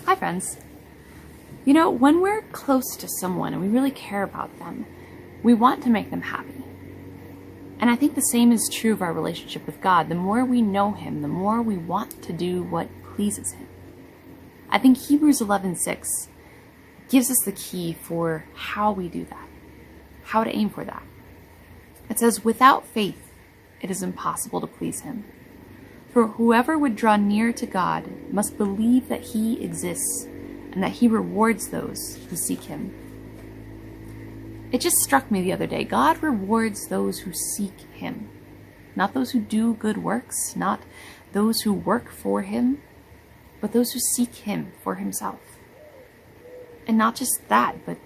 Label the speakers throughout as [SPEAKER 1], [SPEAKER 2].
[SPEAKER 1] Hi friends. You know, when we're close to someone and we really care about them, we want to make them happy. And I think the same is true of our relationship with God. The more we know Him, the more we want to do what pleases Him. I think Hebrews 11:6 gives us the key for how we do that, how to aim for that. It says, without faith, it is impossible to please Him. For whoever would draw near to God must believe that He exists and that He rewards those who seek Him. It just struck me the other day. God rewards those who seek Him, not those who do good works, not those who work for Him, but those who seek Him for Himself. And not just that, but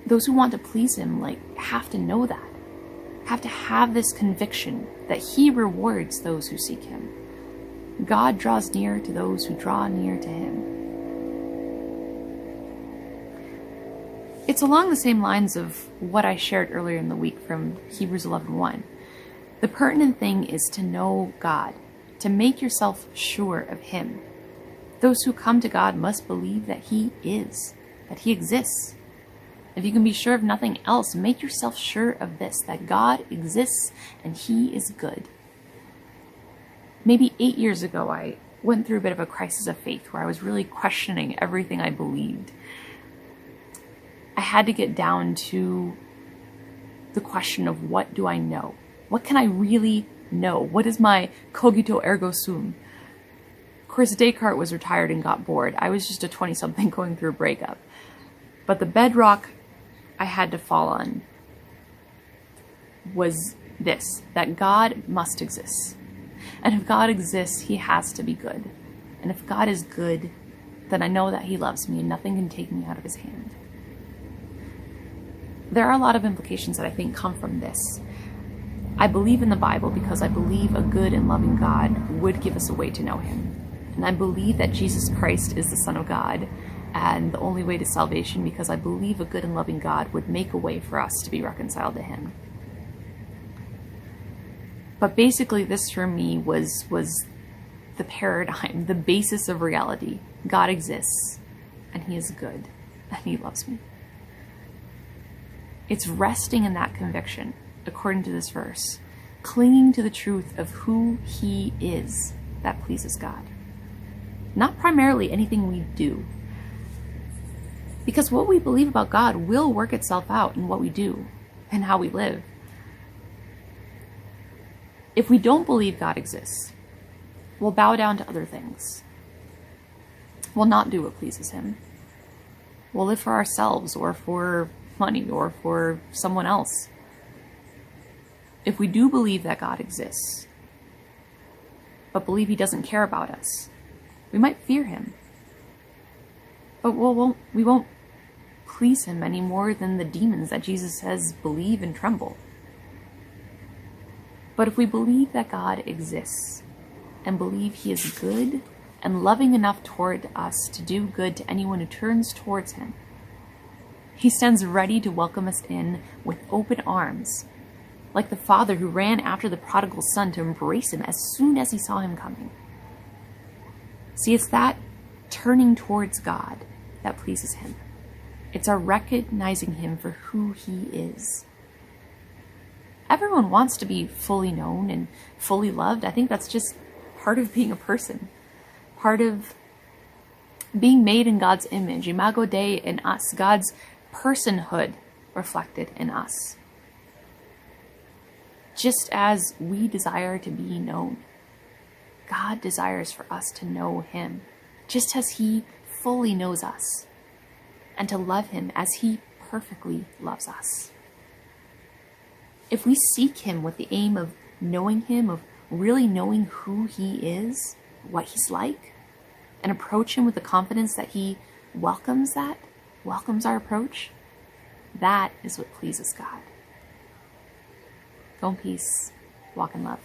[SPEAKER 1] those who want to please Him, have to know that, have to have this conviction that He rewards those who seek Him. God draws near to those who draw near to Him. It's along the same lines of what I shared earlier in the week from Hebrews 11:1. The pertinent thing is to know God, to make yourself sure of Him. Those who come to God must believe that He is, that He exists. If you can be sure of nothing else, make yourself sure of this, that God exists and He is good. Maybe 8 years ago, I went through a bit of a crisis of faith where I was really questioning everything I believed. I had to get down to the question of, what do I know? What can I really know? What is my cogito ergo sum? Of course, Descartes was retired and got bored. I was just a 20-something going through a breakup. But the bedrock I had to fall on was this, that God must exist. And if God exists, He has to be good. And if God is good, then I know that He loves me and nothing can take me out of His hand. There are a lot of implications that I think come from this. I believe in the Bible because I believe a good and loving God would give us a way to know Him. And I believe that Jesus Christ is the Son of God and the only way to salvation, because I believe a good and loving God would make a way for us to be reconciled to Him. But basically this for me was the paradigm, the basis of reality. God exists and He is good and He loves me. It's resting in that conviction, according to this verse, clinging to the truth of who He is, that pleases God. Not primarily anything we do. Because what we believe about God will work itself out in what we do and how we live. If we don't believe God exists, we'll bow down to other things. We'll not do what pleases Him. We'll live for ourselves or for money or for someone else. If we do believe that God exists, but believe He doesn't care about us, we might fear Him. But we won't please Him any more than the demons that Jesus says believe and tremble. But if we believe that God exists and believe He is good and loving enough toward us to do good to anyone who turns towards Him, He stands ready to welcome us in with open arms, like the father who ran after the prodigal son to embrace him as soon as he saw him coming. See, it's that turning towards God that pleases Him. It's our recognizing Him for who He is. Everyone wants to be fully known and fully loved. I think that's just part of being a person, part of being made in God's image, imago Dei in us, God's personhood reflected in us. Just as we desire to be known, God desires for us to know Him, just as He fully knows us, and to love Him as He perfectly loves us. If we seek Him with the aim of knowing Him, of really knowing who He is, what He's like, and approach Him with the confidence that He welcomes our approach, that is what pleases God. Go in peace, walk in love.